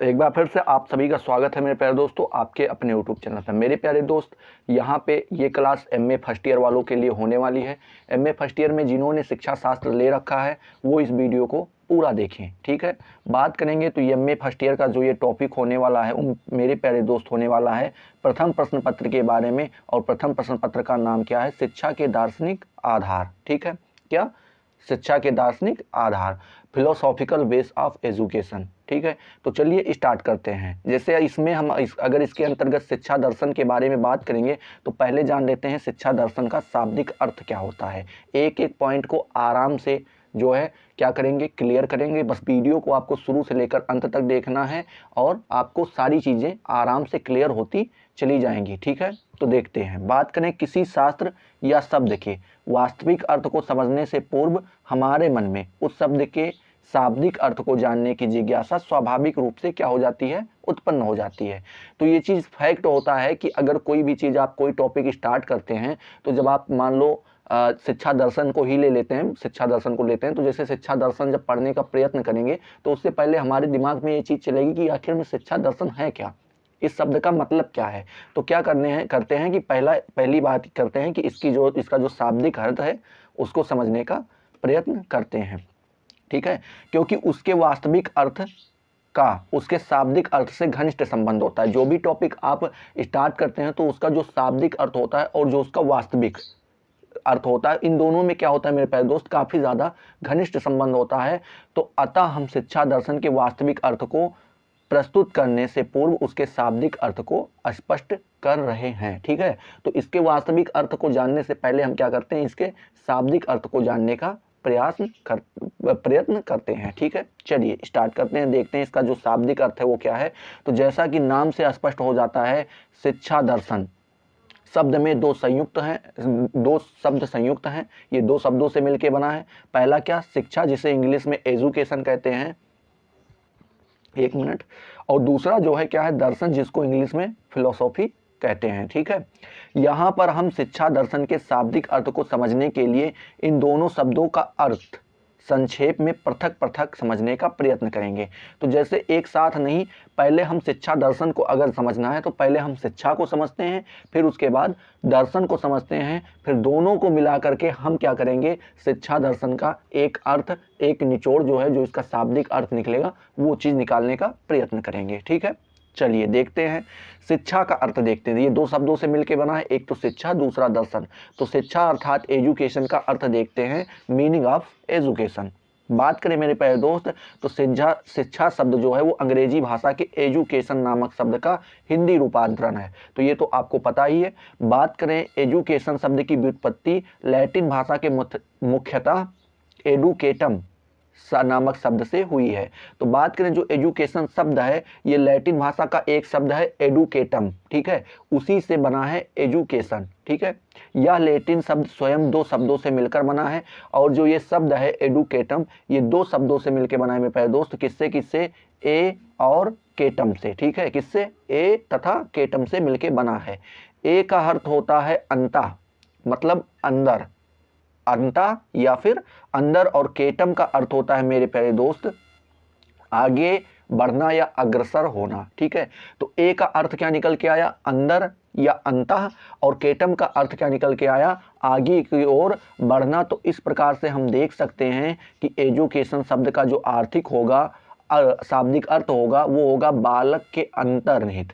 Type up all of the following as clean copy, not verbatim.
एक बार फिर से आप सभी का स्वागत है मेरे प्यारे दोस्तों आपके अपने यूट्यूब चैनल पर। मेरे प्यारे दोस्त, यहाँ पे ये क्लास एमए फर्स्ट ईयर वालों के लिए होने वाली है। एमए फर्स्ट ईयर में जिन्होंने शिक्षा शास्त्र ले रखा है वो इस वीडियो को पूरा देखें, ठीक है। बात करेंगे तो एमए फर्स्ट ईयर का जो ये टॉपिक होने वाला है उन मेरे प्यारे दोस्त होने वाला है प्रथम प्रश्न पत्र के बारे में। और प्रथम प्रश्न पत्र का नाम क्या है? शिक्षा के दार्शनिक आधार, ठीक है। क्या? शिक्षा के दार्शनिक आधार, फिलोसॉफिकल बेस ऑफ एजुकेशन, ठीक है। तो चलिए स्टार्ट करते हैं। जैसे इसमें हम अगर इसके अंतर्गत शिक्षा दर्शन के बारे में बात करेंगे तो पहले जान लेते हैं शिक्षा दर्शन का शाब्दिक अर्थ क्या होता है। एक एक पॉइंट को आराम से जो है क्या करेंगे, क्लियर करेंगे। बस वीडियो को आपको शुरू से लेकर अंत तक देखना है और आपको सारी चीज़ें आराम से क्लियर होती चली जाएंगी, ठीक है। तो देखते हैं। बात करें किसी शास्त्र या शब्द के वास्तविक अर्थ को समझने से पूर्व हमारे मन में उस शब्द के शाब्दिक अर्थ को जानने की जिज्ञासा स्वाभाविक रूप से क्या हो जाती है, उत्पन्न हो जाती है। तो ये चीज़ फैक्ट होता है कि अगर कोई भी चीज़ आप कोई टॉपिक स्टार्ट करते हैं तो जब आप मान लो शिक्षा दर्शन को ही ले लेते हैं, शिक्षा दर्शन को लेते हैं तो जैसे शिक्षा दर्शन जब पढ़ने का प्रयत्न करेंगे तो उससे पहले हमारे दिमाग में ये चीज़ चलेगी कि आखिर में शिक्षा दर्शन है क्या, इस शब्द का मतलब क्या है। तो क्या करते हैं कि पहली बात करते हैं कि इसका जो शाब्दिक अर्थ है उसको समझने का प्रयत्न करते हैं, ठीक है। क्योंकि उसके वास्तविक अर्थ का उसके शाब्दिक अर्थ से घनिष्ठ संबंध होता है। जो भी टॉपिक आप स्टार्ट करते हैं तो उसका जो शाब्दिक अर्थ होता है और जो उसका वास्तविक अर्थ होता है, इन दोनों में क्या होता है मेरे प्यारे दोस्त, काफ़ी ज़्यादा घनिष्ठ संबंध होता है। तो अतः हम शिक्षा दर्शन के वास्तविक अर्थ को प्रस्तुत करने से पूर्व उसके शाब्दिक अर्थ को स्पष्ट कर रहे हैं, ठीक है। तो इसके वास्तविक अर्थ को जानने से पहले हम क्या करते हैं, इसके शाब्दिक अर्थ को जानने का प्रयत्न करते हैं, ठीक है। चलिए स्टार्ट करते हैं, देखते हैं इसका जो शाब्दिक अर्थ है वो क्या है। तो जैसा कि नाम से स्पष्ट हो जाता है, शिक्षा दर्शन शब्द में दो शब्द संयुक्त हैं। ये दो शब्दों से मिलकर बना है। पहला क्या? शिक्षा, जिसे इंग्लिश में एजुकेशन कहते हैं, एक मिनट। और दूसरा जो है क्या है? दर्शन, जिसको इंग्लिश में फिलोसॉफी कहते हैं, ठीक है। यहाँ पर हम शिक्षा दर्शन के शाब्दिक अर्थ को समझने के लिए इन दोनों शब्दों का अर्थ संक्षेप में पृथक पृथक समझने का प्रयत्न करेंगे। तो जैसे एक साथ नहीं, पहले हम शिक्षा दर्शन को अगर समझना है तो पहले हम शिक्षा को समझते हैं, फिर उसके बाद दर्शन को समझते हैं, फिर दोनों को मिला करके हम क्या करेंगे, शिक्षा दर्शन का एक अर्थ, एक निचोड़ जो है, जो इसका शाब्दिक अर्थ निकलेगा वो चीज़ निकालने का प्रयत्न करेंगे, ठीक है। चलिए देखते हैं शिक्षा का अर्थ। देखते हैं, ये दो शब्दों से मिलकर बना है, एक तो शिक्षा, दूसरा दर्शन। तो शिक्षा अर्थात एजुकेशन का अर्थ देखते हैं, मीनिंग ऑफ एजुकेशन। बात करें मेरे प्यारे दोस्त तो शिक्षा शब्द जो है वो अंग्रेजी भाषा के एजुकेशन नामक शब्द का हिंदी रूपांतरण है। तो ये तो आपको पता ही है। बात करें एजुकेशन शब्द की व्युत्पत्ति लैटिन भाषा के मुख्यतः एडुकेटम नामक शब्द से हुई है। तो बात करें जो एजुकेशन शब्द है ये लैटिन भाषा का एक शब्द है एडुकेटम, ठीक है, उसी से बना है एजुकेशन, ठीक है। यह लैटिन शब्द स्वयं दो शब्दों से मिलकर बना है। और जो ये शब्द है एडुकेटम, ये दो शब्दों से मिलकर बना है मेरे प्यारे दोस्त। किससे किससे? ए और केटम से, ठीक है। किससे? ए तथा केटम से मिलकर बना है। ए का अर्थ होता है अंता, मतलब अंदर, अंता या फिर अंदर, और केटम का अर्थ होता है मेरे प्यारे दोस्त आगे बढ़ना या अग्रसर होना, ठीक है। तो ए का अर्थ क्या निकल के आया? अंदर या अंतः। और केटम का अर्थ क्या निकल के आया? आगे की ओर बढ़ना। तो इस प्रकार से हम देख सकते हैं कि एजुकेशन शब्द का जो आर्थिक होगा, शाब्दिक अर्थ होगा, वो होगा बालक के अंतर्निहित,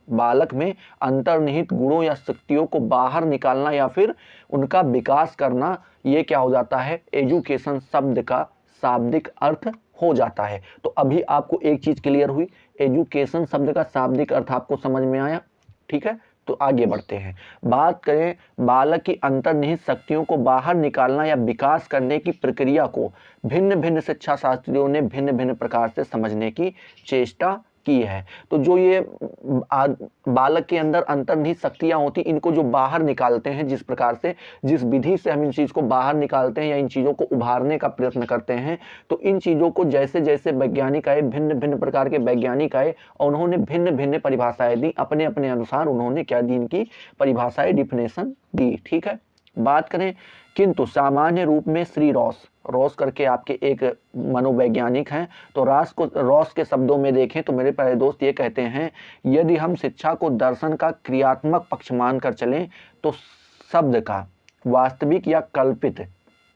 बालक में अंतर्निहित गुणों या शक्तियों को बाहर निकालना या फिर उनका विकास करना। ये क्या हो जाता है? एजुकेशन शब्द का शाब्दिक अर्थ हो जाता है। तो अभी आपको एक चीज क्लियर हुई, एजुकेशन शब्द का शाब्दिक अर्थ आपको समझ में आया, ठीक है। तो आगे बढ़ते हैं। बात करें बालक की अंतर्निहित शक्तियों को बाहर निकालना या विकास करने की प्रक्रिया को भिन्न भिन्न शिक्षा शास्त्रियों ने भिन्न भिन्न प्रकार से समझने की चेष्टा की है। तो जो ये बालक के अंदर अंतर्निहित शक्तियां होती, इनको जो बाहर निकालते हैं, जिस प्रकार से, जिस विधि से हम इन चीज़ को बाहर निकालते हैं या इन चीज़ों को उभारने का प्रयत्न करते हैं, तो इन चीज़ों को जैसे जैसे वैज्ञानिक आए, भिन्न भिन्न प्रकार के वैज्ञानिक आए और उन्होंने भिन्न भिन्न परिभाषाएं दी, अपने अपने अनुसार उन्होंने क्या दी, इनकी परिभाषाएं, डिफिनेशन दी, ठीक है। बात करें किंतु सामान्य रूप में श्री रॉस करके आपके एक मनोवैज्ञानिक हैं, तो रॉस के शब्दों में देखें तो मेरे प्यारे दोस्त ये कहते हैं, यदि हम शिक्षा को दर्शन का क्रियात्मक पक्ष मानकर चलें तो शब्द का वास्तविक या कल्पित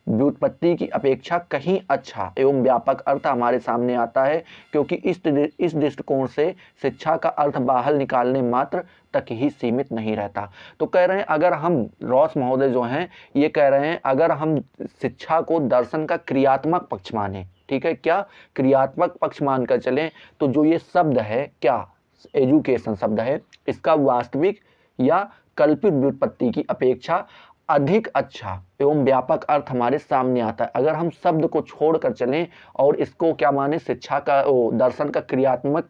व्युत्पत्ति की अपेक्षा कहीं अच्छा एवं व्यापक अर्थ हमारे सामने आता है, क्योंकि इस दृष्टिकोण से शिक्षा का अर्थ बाहर निकालने मात्र तक ही सीमित नहीं रहता। तो कह रहे हैं, अगर हम रॉस महोदय जो हैं ये कह रहे हैं, अगर हम शिक्षा को दर्शन का क्रियात्मक पक्ष माने, ठीक है, क्या क्रियात्मक पक्ष मानकर चलें, तो जो ये शब्द है, क्या एजुकेशन शब्द है, इसका वास्तविक या कल्पित व्युत्पत्ति की अपेक्षा अधिक अच्छा एवं व्यापक अर्थ हमारे सामने आता है। अगर हम शब्द को छोड़कर चलें और इसको क्या माने, शिक्षा का दर्शन का क्रियात्मक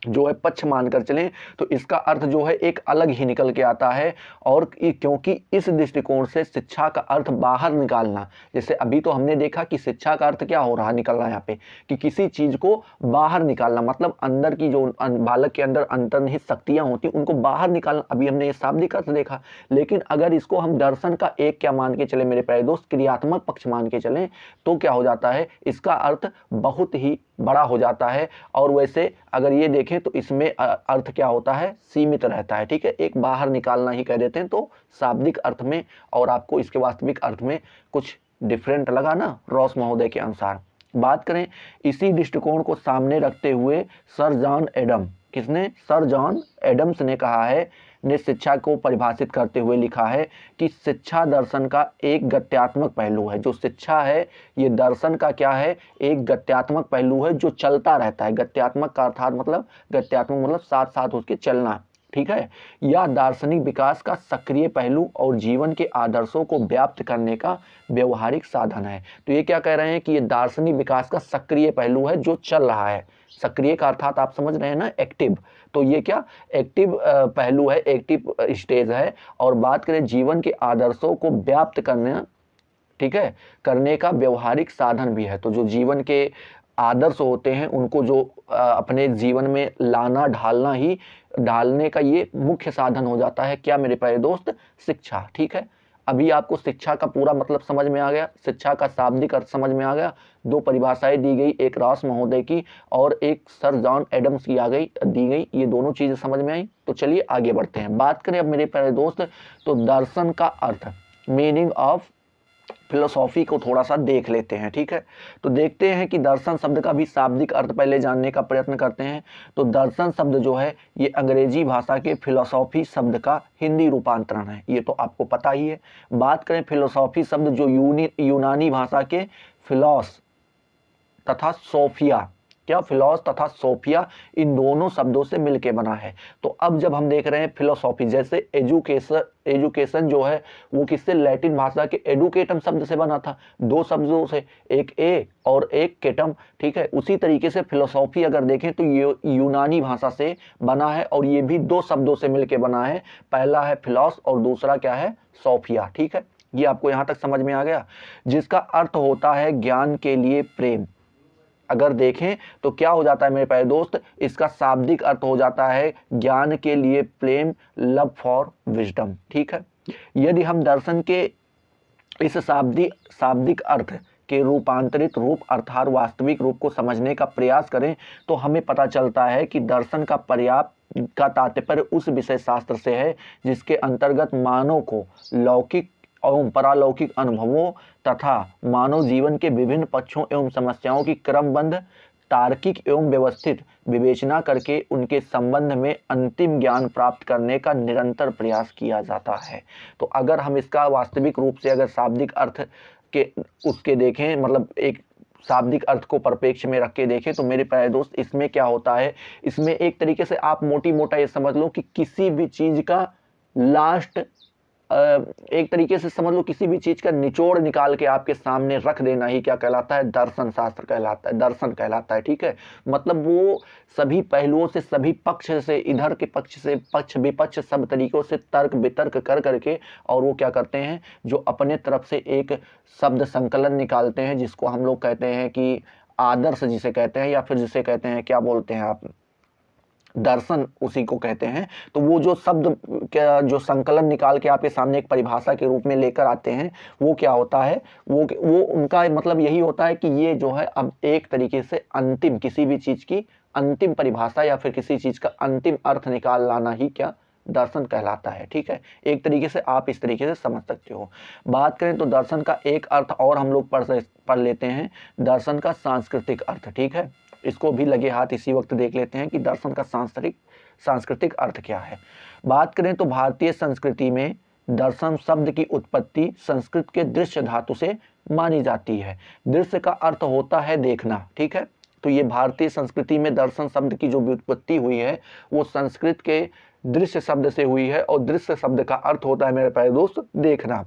जो है पक्ष मानकर चलें, तो इसका अर्थ जो है एक अलग ही निकल के आता है। और क्योंकि इस दृष्टिकोण से शिक्षा का अर्थ बाहर निकालना, जैसे अभी तो हमने देखा कि शिक्षा का अर्थ क्या हो रहा निकल रहा है यहाँ पे, कि किसी चीज को बाहर निकालना, मतलब अंदर की जो बालक के अंदर अंतर्निहित शक्तियां होती उनको बाहर निकालना, अभी हमने ये शाब्दिक अर्थ देखा। लेकिन अगर इसको हम दर्शन का एक क्या मान के चले मेरे प्यारे दोस्त, क्रियात्मक पक्ष मान के चलें, तो क्या हो जाता है, इसका अर्थ बहुत ही बड़ा हो जाता है। और वैसे अगर ये देखें तो इसमें अर्थ क्या होता है, सीमित रहता है, ठीक है, एक बाहर निकालना ही कह देते हैं, तो शाब्दिक अर्थ में और आपको इसके वास्तविक अर्थ में कुछ डिफरेंट लगा ना रॉस महोदय के अनुसार। बात करें इसी दृष्टिकोण को सामने रखते हुए सर जॉन एडम, किसने, सर जॉन एडम्स ने कहा है, ने शिक्षा को परिभाषित करते हुए लिखा है कि शिक्षा दर्शन का एक गत्यात्मक पहलू है। जो शिक्षा है ये दर्शन का क्या है, एक गत्यात्मक पहलू है जो चलता रहता है। गत्यात्मक का अर्थात मतलब, गत्यात्मक मतलब साथ साथ उसके चलना, ठीक है। यह दार्शनिक विकास का सक्रिय पहलू और जीवन के आदर्शों को व्याप्त करने का व्यवहारिक साधन है। तो ये क्या कह रहे हैं कि ये दार्शनिक विकास का सक्रिय पहलू है जो चल रहा है। सक्रिय का अर्थात आप समझ रहे हैं ना, एक्टिव, तो ये क्या एक्टिव पहलू है, एक्टिव स्टेज है। और बात करें जीवन के आदर्शों को व्याप्त करने, ठीक है, करने का व्यवहारिक साधन भी है। तो जो जीवन के आदर्श होते हैं उनको जो अपने जीवन में लाना, ढालने का ये मुख्य साधन हो जाता है, क्या मेरे प्यारे दोस्त, शिक्षा, ठीक है। अभी आपको शिक्षा का पूरा मतलब समझ में आ गया, शिक्षा का शाब्दिक अर्थ समझ में आ गया। दो परिभाषाएं दी गई, एक रॉस महोदय की और एक सर जॉन एडम्स की दी गई, ये दोनों चीजें समझ में आई। तो चलिए आगे बढ़ते हैं। बात करें अब मेरे प्यारे दोस्त, तो दर्शन का अर्थ, मीनिंग ऑफ फिलोसॉफी को थोड़ा सा देख लेते हैं, ठीक है। तो देखते हैं कि दर्शन शब्द का भी शाब्दिक अर्थ पहले जानने का प्रयत्न करते हैं। तो दर्शन शब्द जो है ये अंग्रेजी भाषा के फिलोसॉफी शब्द का हिंदी रूपांतरण है, ये तो आपको पता ही है। बात करें फिलोसॉफी शब्द जो यूनानी भाषा के फिलॉस तथा सोफिया, क्या, फिलॉस तथा सोफिया, इन दोनों शब्दों से मिलके बना है। तो अब जब हम देख रहे हैं फिलोसॉफी, जैसे एजुकेशन जो है वो किससे, लैटिन भाषा के एडुकेटम शब्द से बना था, दो शब्दों से, एक ए और एक केटम, ठीक है। उसी तरीके से फिलोसॉफी अगर देखें तो ये यूनानी भाषा से बना है और ये भी दो शब्दों से मिलके बना है, पहला है फिलॉस और दूसरा क्या है, सोफिया, ठीक है। ये आपको यहाँ तक समझ में आ गया, जिसका अर्थ होता है ज्ञान के लिए प्रेम। अगर देखें तो क्या हो जाता है मेरे प्यारे दोस्त, इसका शाब्दिक अर्थ हो जाता है ज्ञान के लिए प्रेम, लव फॉर विजडम, ठीक है। यदि हम दर्शन के इस शाब्दिक अर्थ के रूपांतरित रूप अर्थात वास्तविक रूप को समझने का प्रयास करें तो हमें पता चलता है कि दर्शन का तात्पर्य उस विषय शास्त्र से है जिसके अंतर्गत मानव को लौकिक एवं परालौकिक अनुभवों तथा मानव जीवन के विभिन्न पक्षों एवं समस्याओं की क्रमबद्ध, तार्किक एवं व्यवस्थित विवेचना करके उनके संबंध में अंतिम ज्ञान प्राप्त करने का निरंतर प्रयास किया जाता है। तो अगर हम इसका वास्तविक रूप से अगर शाब्दिक अर्थ के उसके देखें, मतलब एक शाब्दिक अर्थ को परिप्रेक्ष्य में रख के देखें, तो मेरे प्यारे दोस्त इसमें क्या होता है, इसमें एक तरीके से आप मोटा ये समझ लो कि किसी भी चीज का लास्ट, एक तरीके से समझ लो किसी भी चीज का निचोड़ निकाल के आपके सामने रख देना ही क्या कहलाता है, दर्शन शास्त्र कहलाता है, दर्शन कहलाता है, ठीक है। मतलब वो सभी पहलुओं से, सभी पक्ष से, इधर के पक्ष से, पक्ष विपक्ष, सब तरीकों से तर्क वितर्क कर करके और वो क्या करते हैं, जो अपने तरफ से एक शब्द संकलन निकालते हैं जिसको हम लोग कहते हैं कि आदर्श जिसे कहते हैं, या फिर जिसे कहते हैं क्या बोलते हैं आप, दर्शन उसी को कहते हैं। तो वो जो शब्द क्या जो संकलन निकाल के आपके सामने एक परिभाषा के रूप में लेकर आते हैं, वो क्या होता है, वो उनका मतलब यही होता है कि ये जो है अब एक तरीके से अंतिम किसी भी चीज़ की अंतिम परिभाषा या फिर किसी चीज़ का अंतिम अर्थ निकाल लाना ही क्या दर्शन कहलाता है। ठीक है, एक तरीके से आप इस तरीके से समझ सकते हो। बात करें तो दर्शन का एक अर्थ और हम लोग पढ़ लेते हैं, दर्शन का सांस्कृतिक अर्थ। ठीक है, इसको भी लगे हाथ इसी वक्त देख लेते हैं कि दर्शन का सांस्कृतिक अर्थ क्या है। बात करें तो भारतीय संस्कृति में दर्शन शब्द की उत्पत्ति संस्कृत के दृश्य धातु से मानी जाती है। दृश्य का अर्थ होता है देखना। ठीक है, तो ये भारतीय संस्कृति में दर्शन शब्द की जो व्युत्पत्ति हुई है वो संस्कृत के दृश्य शब्द से हुई है, और दृश्य शब्द का अर्थ होता है मेरे प्यारे दोस्त देखना।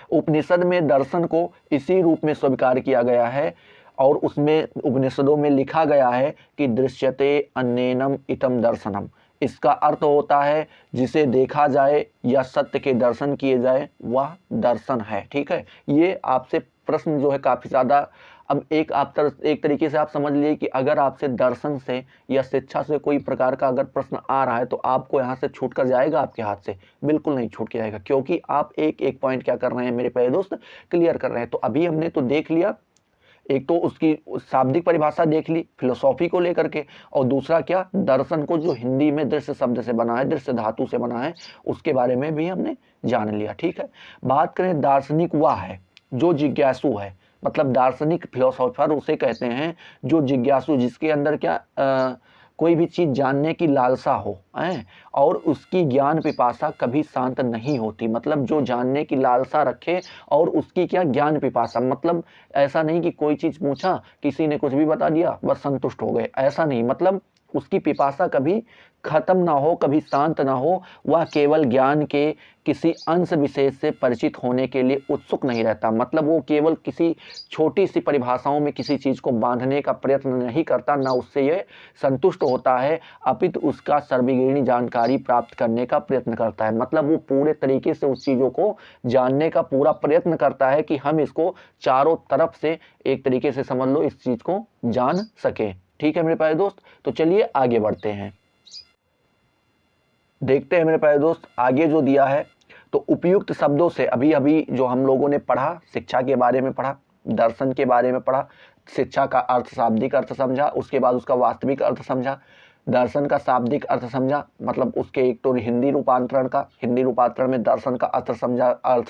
उपनिषद में दर्शन को इसी रूप में स्वीकार किया गया है, और उसमें उपनिषदों में लिखा गया है कि दृश्यते अन्येनम इतम दर्शनम। इसका अर्थ होता है जिसे देखा जाए या सत्य के दर्शन किए जाए वह दर्शन है। ठीक है, ये आपसे प्रश्न जो है काफ़ी ज़्यादा, अब एक तरीके से आप समझ लीजिए कि अगर आपसे दर्शन से या शिक्षा से कोई प्रकार का अगर प्रश्न आ रहा है तो आपको यहाँ से छूट कर जाएगा आपके हाथ से? बिल्कुल नहीं छूट के जाएगा, क्योंकि आप एक एक पॉइंट क्या कर रहे हैं मेरे प्यारे दोस्त, क्लियर कर रहे हैं। तो अभी हमने तो देख लिया, एक तो उसकी शाब्दिक परिभाषा देख ली फिलोसॉफी को लेकर के, और दूसरा क्या दर्शन को जो हिंदी में दृश्य शब्द से बना है, दृश्य धातु से बना है, उसके बारे में भी हमने जान लिया। ठीक है, बात करें दार्शनिक वह है जो जिज्ञासु है, मतलब दार्शनिक फिलोसोफर उसे कहते हैं जो जिज्ञासु, जिसके अंदर क्या कोई भी चीज़ जानने की लालसा हो है, और उसकी ज्ञान पिपासा कभी शांत नहीं होती। मतलब जो जानने की लालसा रखे और उसकी क्या ज्ञान पिपासा, मतलब ऐसा नहीं कि कोई चीज़ पूछा किसी ने कुछ भी बता दिया बस संतुष्ट हो गए, ऐसा नहीं। मतलब उसकी पिपासा कभी खत्म ना हो, कभी शांत ना हो। वह केवल ज्ञान के किसी अंश विशेष से परिचित होने के लिए उत्सुक नहीं रहता। मतलब वो केवल किसी छोटी सी परिभाषाओं में किसी चीज़ को बांधने का प्रयत्न नहीं करता, ना उससे ये संतुष्ट होता है, अपितु उसका सर्वग्राही जानकारी प्राप्त करने का प्रयत्न करता है। मतलब वो पूरे तरीके से उस चीज़ों को जानने का पूरा प्रयत्न करता है कि हम इसको चारों तरफ से एक तरीके से समझ लो इस चीज़ को जान सकें। ठीक है मेरे प्यारे दोस्त, तो चलिए आगे बढ़ते हैं, देखते हैं मेरे प्यारे दोस्त आगे जो दिया है। तो उपयुक्त शब्दों से अभी जो हम लोगों ने पढ़ा, शिक्षा के बारे में पढ़ा, दर्शन के बारे में पढ़ा, शिक्षा का अर्थ शाब्दिक अर्थ समझा, उसके बाद उसका वास्तविक अर्थ समझा, दर्शन का शाब्दिक अर्थ समझा, मतलब उसके एक तो हिंदी रूपांतरण में दर्शन का अर्थ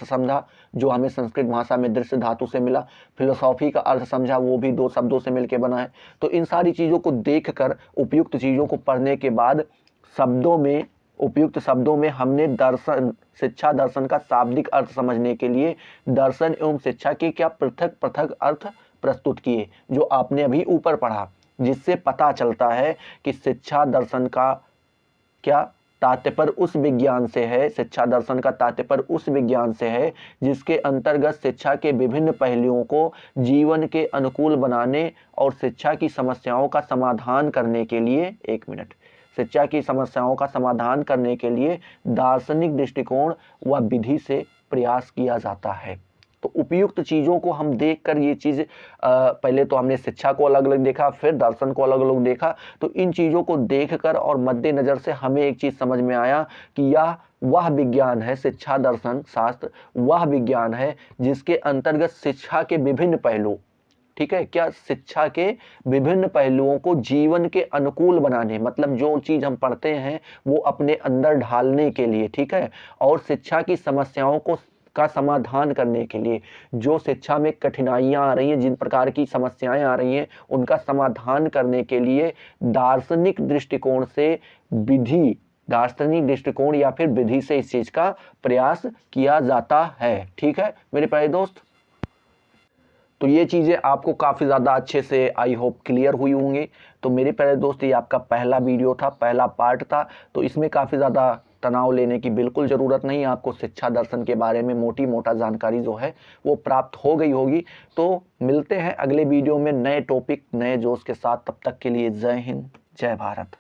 समझा जो हमें संस्कृत भाषा में दृश्य धातु से मिला। फिलोसॉफी का अर्थ समझा, वो भी दो शब्दों से मिलकर बना है। तो इन सारी चीज़ों को देखकर, उपयुक्त चीज़ों को पढ़ने के बाद उपयुक्त शब्दों में हमने शिक्षा दर्शन का शाब्दिक अर्थ समझने के लिए दर्शन एवं शिक्षा के क्या पृथक पृथक अर्थ प्रस्तुत किए, जो आपने अभी ऊपर पढ़ा, जिससे पता चलता है कि शिक्षा दर्शन का क्या तात्पर्य उस विज्ञान से है, शिक्षा दर्शन का तात्पर्य उस विज्ञान से है जिसके अंतर्गत शिक्षा के विभिन्न पहलुओं को जीवन के अनुकूल बनाने और शिक्षा की समस्याओं का समाधान करने के लिए शिक्षा की समस्याओं का समाधान करने के लिए दार्शनिक दृष्टिकोण व विधि से प्रयास किया जाता है। तो उपयुक्त चीज़ों को हम देखकर ये चीज़ पहले तो हमने शिक्षा को अलग अलग देखा, फिर दर्शन को अलग अलग देखा। तो इन चीज़ों को देखकर और मद्देनज़र से हमें एक चीज़ समझ में आया कि यह वह विज्ञान है, शिक्षा दर्शन शास्त्र वह विज्ञान है जिसके अंतर्गत शिक्षा के विभिन्न पहलू, ठीक है, क्या शिक्षा के विभिन्न पहलुओं को जीवन के अनुकूल बनाने, मतलब जो चीज़ हम पढ़ते हैं वो अपने अंदर ढालने के लिए, ठीक है, और शिक्षा की समस्याओं का समाधान करने के लिए, जो शिक्षा में कठिनाइयाँ आ रही हैं, जिन प्रकार की समस्याएं आ रही हैं, उनका समाधान करने के लिए दार्शनिक दृष्टिकोण या फिर विधि से इस चीज़ का प्रयास किया जाता है। ठीक है मेरे प्यारे दोस्त, तो ये चीज़ें आपको काफ़ी ज़्यादा अच्छे से आई होप क्लियर हुई होंगी। तो मेरे प्यारे दोस्त ये आपका पहला वीडियो था, पहला पार्ट था, तो इसमें काफ़ी ज़्यादा तनाव लेने की बिल्कुल ज़रूरत नहीं। आपको शिक्षा दर्शन के बारे में मोटा जानकारी जो है वो प्राप्त हो गई होगी। तो मिलते हैं अगले वीडियो में नए टॉपिक नए जोश के साथ, तब तक के लिए जय हिंद जय भारत।